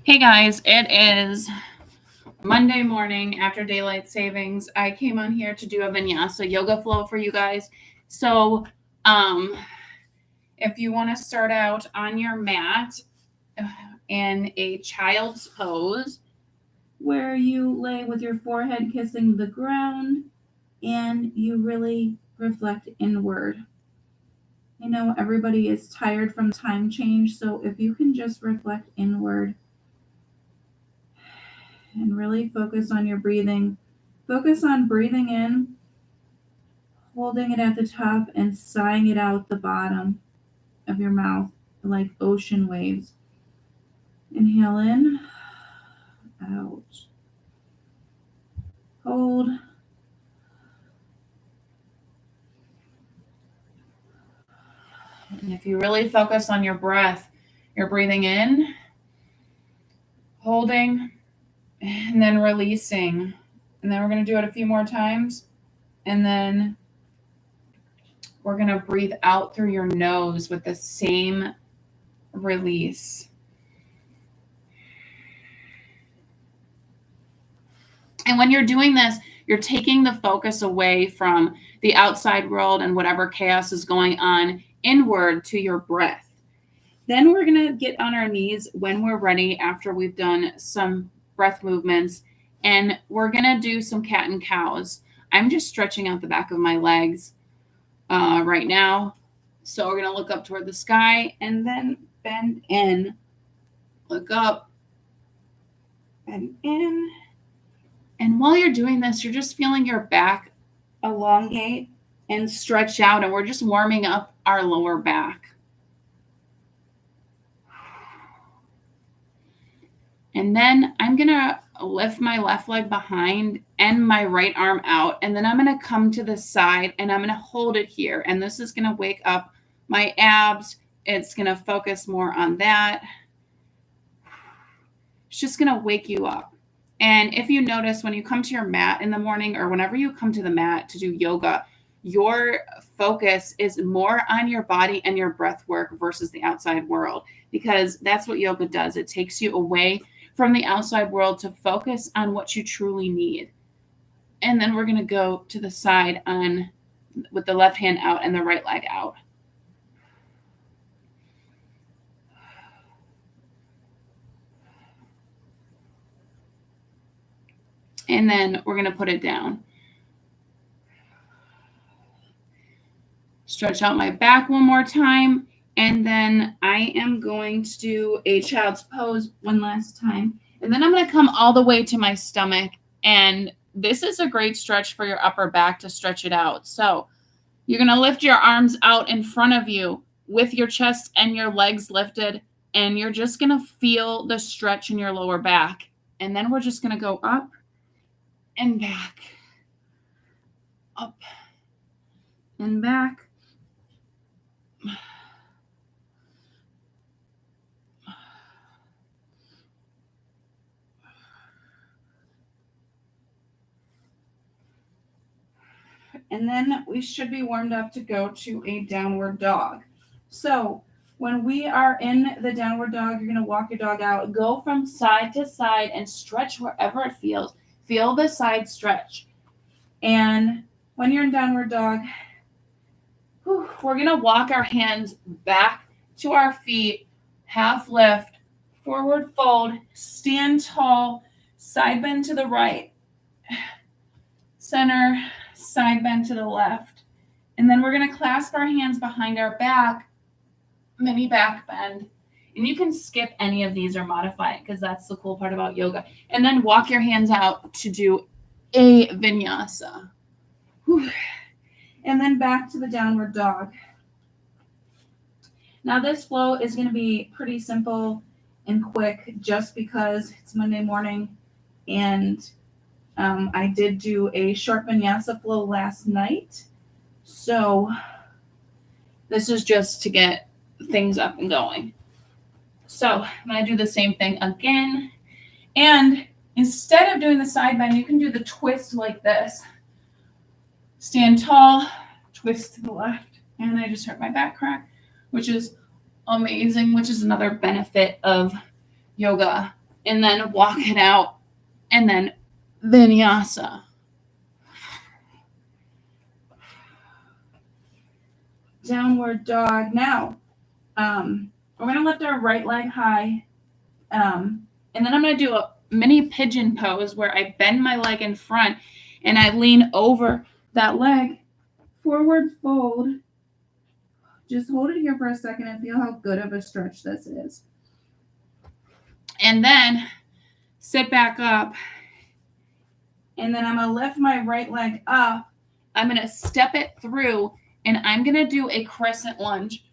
Hey guys, it is Monday morning after daylight savings. I came on here to do a Vinyasa yoga flow for you guys. So, if you want to start out on your mat in a child's pose, where you lay with your forehead kissing the ground and you really reflect inward. I know everybody is tired from time change, so if you can just reflect inward and really focus on your breathing. Focus on breathing in, holding it at the top, and sighing it out the bottom of your mouth like ocean waves. Inhale in, out. Hold. And if you really focus on your breath, you're breathing in, holding, and then releasing. And then we're going to do it a few more times. And then we're going to breathe out through your nose with the same release. And when you're doing this, you're taking the focus away from the outside world and whatever chaos is going on inward to your breath. Then we're going to get on our knees when we're ready after we've done some breath movements. And we're going to do some cat and cows. I'm just stretching out the back of my legs right now. So we're going to look up toward the sky and then bend in. Look up, bend in. And while you're doing this, you're just feeling your back elongate and stretch out. And we're just warming up our lower back. And then I'm going to lift my left leg behind and my right arm out. And then I'm going to come to the side and I'm going to hold it here. And this is going to wake up my abs. It's going to focus more on that. It's just going to wake you up. And if you notice when you come to your mat in the morning or whenever you come to the mat to do yoga, your focus is more on your body and your breath work versus the outside world, because that's what yoga does. It takes you away from the outside world to focus on what you truly need. And then we're going to go to the side with the left hand out and the right leg out. And then we're going to put it down. Stretch out my back one more time. And then I am going to do a child's pose one last time. And then I'm going to come all the way to my stomach. And this is a great stretch for your upper back to stretch it out. So you're going to lift your arms out in front of you with your chest and your legs lifted. And you're just going to feel the stretch in your lower back. And then we're just going to go up and back, up and back. And then we should be warmed up to go to a downward dog. So when we are in the downward dog, you're going to walk your dog out, go from side to side and stretch wherever it feels. Feel the side stretch. And when you're in downward dog, we're going to walk our hands back to our feet, half lift, forward fold, stand tall, side bend to the right, center, side bend to the left. And then we're going to clasp our hands behind our back, mini back bend. And you can skip any of these or modify it because that's the cool part about yoga. And then walk your hands out to do a vinyasa. Whew. And then back to the downward dog. Now this flow is going to be pretty simple and quick just because it's Monday morning and I did do a short vinyasa flow last night. So this is just to get things up and going. So I'm going to do the same thing again. And instead of doing the side bend, you can do the twist like this. stand tall, twist to the left, and I just hurt my back crack, which is amazing, which is another benefit of yoga. And then walk it out, and then Vinyasa. Downward dog. Now, we're going to lift our right leg high, and then I'm going to do a mini pigeon pose where I bend my leg in front and I lean over that leg, forward fold. Just hold it here for a second and feel how good of a stretch this is. And then sit back up, and then I'm going to lift my right leg up. I'm going to step it through, and I'm going to do a crescent lunge.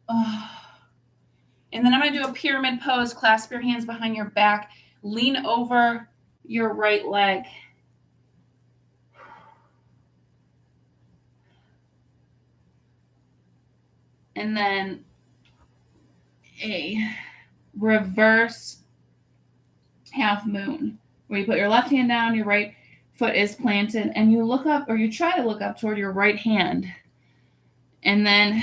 And then I'm going to do a pyramid pose. Clasp your hands behind your back. Lean over your right leg. And then a reverse half moon, where you put your left hand down, your right foot is planted, and you look up, or you try to look up toward your right hand. And then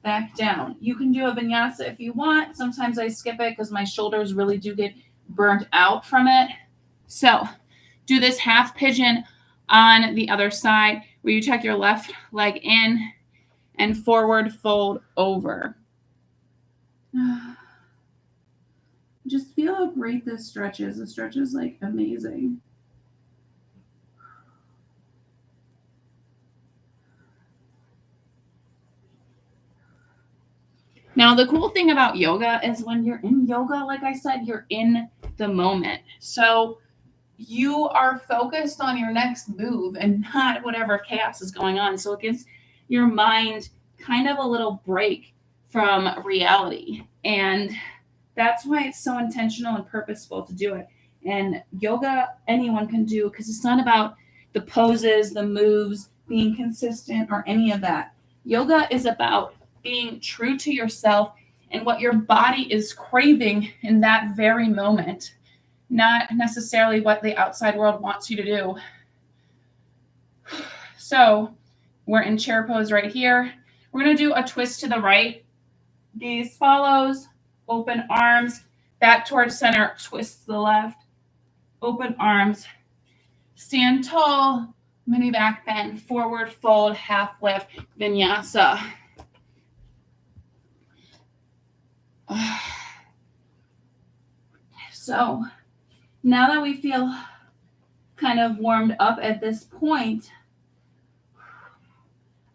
back down. You can do a vinyasa if you want. Sometimes I skip it because my shoulders really do get burnt out from it. So do this half pigeon on the other side, where you tuck your left leg in and forward fold over. Just feel how great this stretch is. The stretch is like amazing. Now, the cool thing about yoga is when you're in yoga, like I said, you're in the moment. So you are focused on your next move and not whatever chaos is going on. So it gives your mind kind of a little break from reality. And that's why it's so intentional and purposeful to do it. And yoga, anyone can do, because it's not about the poses, the moves, being consistent, or any of that. Yoga is about being true to yourself and what your body is craving in that very moment, not necessarily what the outside world wants you to do. So we're in chair pose right here. We're going to do a twist to the right. Gaze follows, open arms, back towards center, twist to the left, open arms, stand tall, mini back bend, forward fold, half lift, vinyasa. So now that we feel kind of warmed up at this point,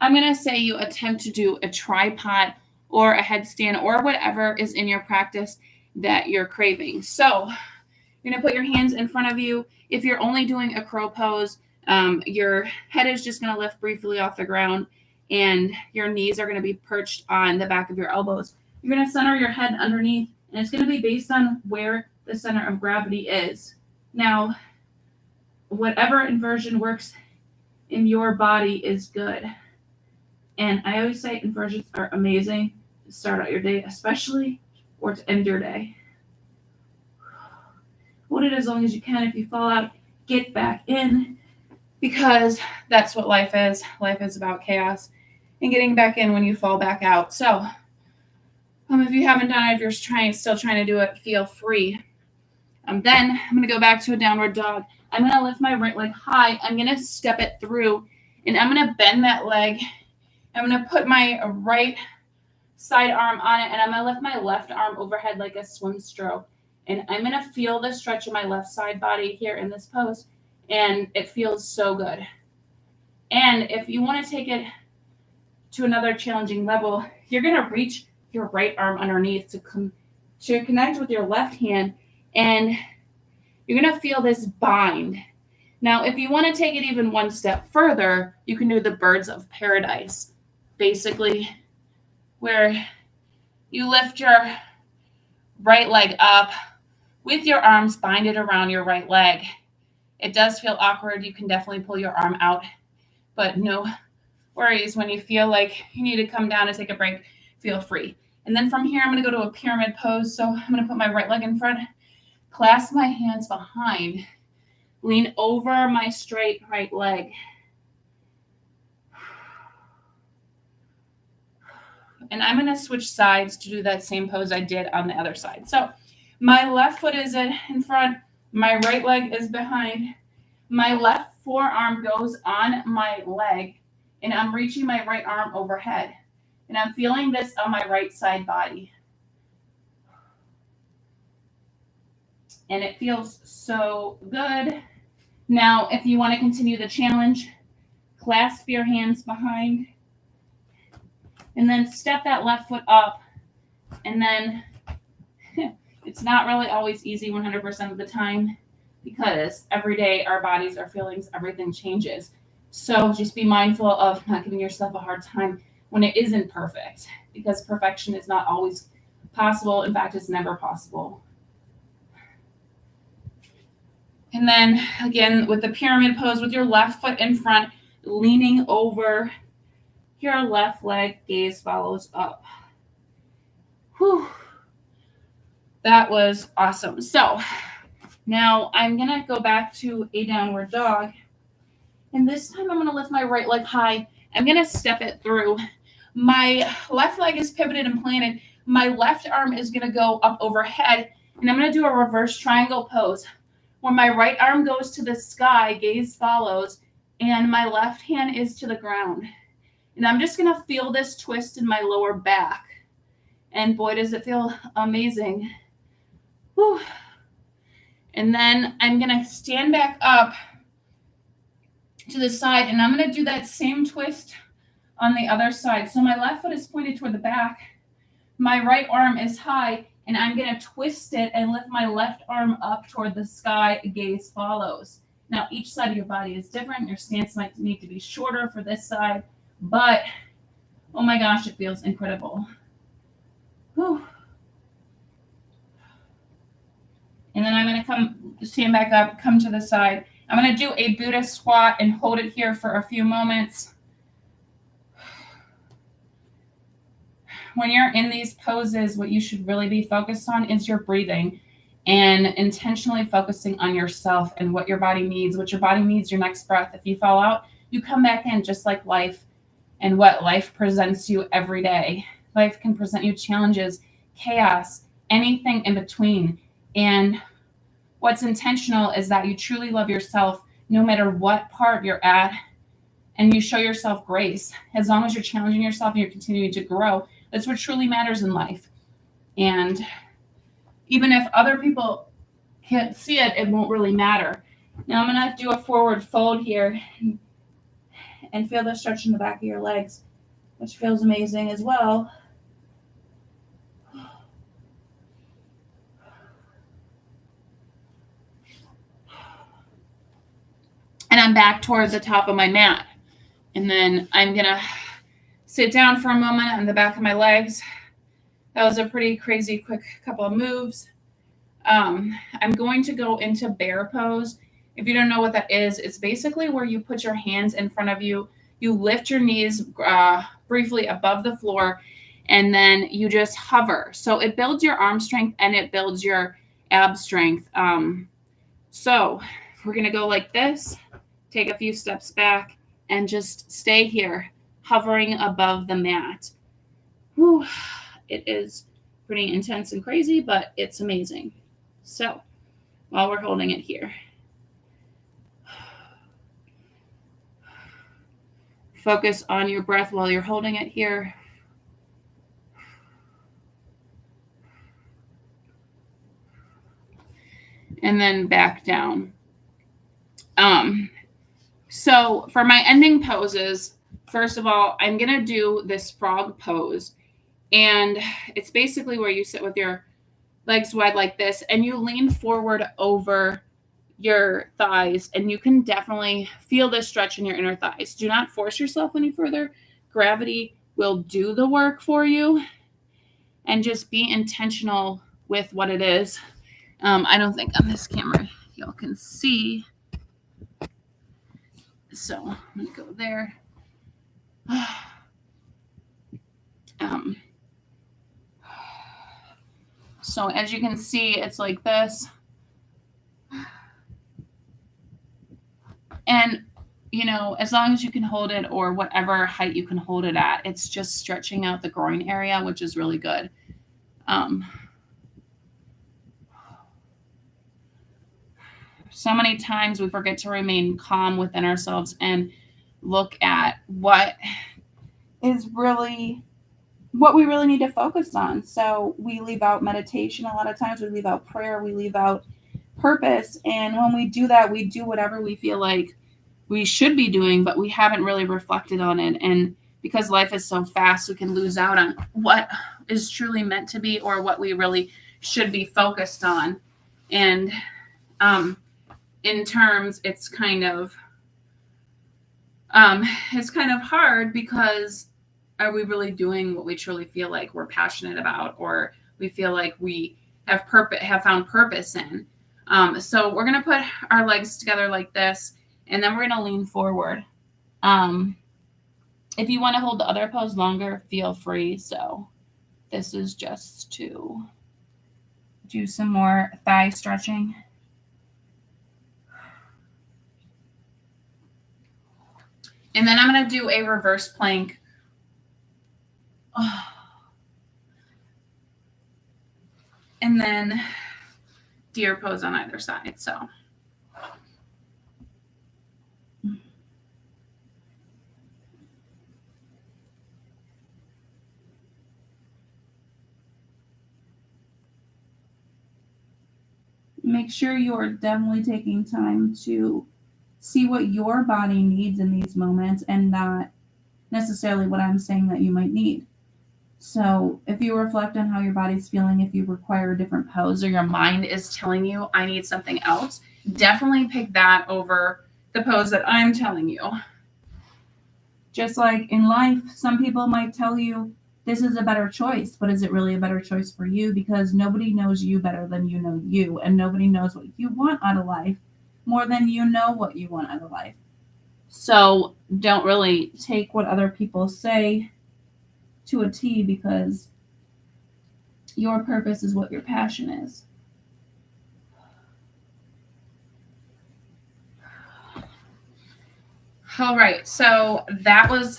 I'm going to say you attempt to do a tripod or a headstand or whatever is in your practice that you're craving. So you're going to put your hands in front of you. If you're only doing a crow pose, your head is just going to lift briefly off the ground, and your knees are going to be perched on the back of your elbows. You're going to center your head underneath, and it's going to be based on where the center of gravity is. Now, whatever inversion works in your body is good. And I always say inversions are amazing to start out your day, especially, or to end your day. Hold it as long as you can. If you fall out, get back in, because that's what life is. Life is about chaos and getting back in when you fall back out. So if you haven't done it, if you're still trying to do it, feel free. Then I'm going to go back to a downward dog. I'm going to lift my right leg high. I'm going to step it through, and I'm going to bend that leg. I'm going to put my right side arm on it, and I'm going to lift my left arm overhead like a swim stroke. And I'm going to feel the stretch of my left side body here in this pose, and it feels so good. And if you want to take it to another challenging level, you're going to reach your right arm underneath to connect with your left hand, and you're going to feel this bind. Now, if you want to take it even one step further, you can do the birds of paradise, basically, where you lift your right leg up with your arms binded around your right leg. It does feel awkward. You can definitely pull your arm out, but no worries. When you feel like you need to come down and take a break, feel free. And then from here, I'm going to go to a pyramid pose. So I'm going to put my right leg in front, clasp my hands behind, Lean over my straight right leg. And I'm going to switch sides to do that same pose I did on the other side. So my left foot is in front, my right leg is behind, my left forearm goes on my leg, and I'm reaching my right arm overhead. And I'm feeling this on my right side body. And it feels so good. Now, if you want to continue the challenge, clasp your hands behind, and then step that left foot up. And then it's not really always easy 100% of the time, because every day our bodies, our feelings, everything changes. So just be mindful of not giving yourself a hard time when it isn't perfect, because perfection is not always possible. In fact, it's never possible. And then again, with the pyramid pose, with your left foot in front, leaning over your left leg, gaze follows up. Whew. That was awesome. So now I'm going to go back to a downward dog. And this time I'm going to lift my right leg high. I'm going to step it through. My left leg is pivoted and planted. My left arm is going to go up overhead. And I'm going to do a reverse triangle pose where my right arm goes to the sky, gaze follows, and my left hand is to the ground. And I'm just going to feel this twist in my lower back. And boy, does it feel amazing. Whew. And then I'm going to stand back up to the side, and I'm going to do that same twist on the other side. So my left foot is pointed toward the back. My right arm is high, and I'm going to twist it and lift my left arm up toward the sky. Gaze follows. Now, each side of your body is different. Your stance might need to be shorter for this side, but oh my gosh, it feels incredible. Whew. And then I'm going to stand back up, come to the side. I'm going to do a Buddha squat and hold it here for a few moments. When you're in these poses, what you should really be focused on is your breathing and intentionally focusing on yourself and what your body needs. What your body needs your next breath. If you fall out, you come back in, just like life and what life presents you every day. Life can present you challenges, chaos, anything in between. And what's intentional is that you truly love yourself no matter what part you're at, and you show yourself grace. As long as you're challenging yourself and you're continuing to grow, that's what truly matters in life. And even if other people can't see it, it won't really matter. Now I'm going to do a forward fold here and feel the stretch in the back of your legs, which feels amazing as well. And I'm back toward the top of my mat. And then I'm going to sit down for a moment on the back of my legs. That was a pretty crazy quick couple of moves. I'm going to go into bear pose. If you don't know what that is, it's basically where you put your hands in front of you. You lift your knees briefly above the floor, and then you just hover. So it builds your arm strength and it builds your ab strength. So we're going to go like this, take a few steps back, and just stay here, hovering above the mat. Whew. It is pretty intense and crazy, but it's amazing. So while we're holding it here, focus on your breath while you're holding it here. And then back down. So for my ending poses, first of all, I'm going to do this frog pose. And it's basically where you sit with your legs wide like this, and you lean forward over your thighs, and you can definitely feel this stretch in your inner thighs. Do not force yourself any further. Gravity will do the work for you, and just be intentional with what it is. I don't think on this camera y'all can see. So I'm going to go there. So as you can see, it's like this. as long as you can hold it or whatever height you can hold it at, it's just stretching out the groin area, which is really good. So many times we forget to remain calm within ourselves and look at what we really need to focus on. So we leave out meditation a lot of times, we leave out prayer, we leave out purpose. And when we do that, we do whatever we feel like we should be doing, but we haven't really reflected on it. And because life is so fast, we can lose out on what is truly meant to be or what we really should be focused on. And in terms, it's kind of hard because are we really doing what we truly feel like we're passionate about, or we feel like we have found purpose in? So we're going to put our legs together like this, and then we're going to lean forward. If you want to hold the other pose longer, feel free. So this is just to do some more thigh stretching. And then I'm going to do a reverse plank. And then deer pose on either side. So make sure you're definitely taking time to see what your body needs in these moments and not necessarily what I'm saying that you might need. So if you reflect on how your body's feeling, if you require a different pose or your mind is telling you I need something else, definitely pick that over the pose that I'm telling you. Just like in life, some people might tell you this is a better choice, but is it really a better choice for you? Because nobody knows you better than you know you, and nobody knows what you want out of life more than you know what you want out of life. So don't really take what other people say to a T, because your purpose is what your passion is. All right, so that was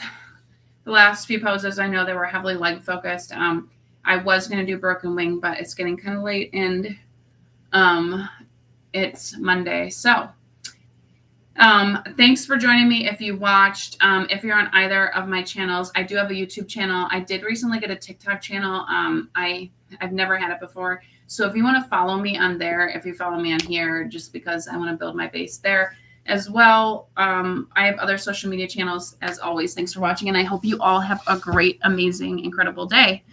the last few poses. I know they were heavily leg focused. I was going to do broken wing, but it's getting kind of late and it's Monday. So thanks for joining me. If you watched, if you're on either of my channels, I do have a YouTube channel. I did recently get a TikTok channel. I've never had it before. So if you want to follow me on there, if you follow me on here, just because I want to build my base there as well. I have other social media channels as always. Thanks for watching. And I hope you all have a great, amazing, incredible day.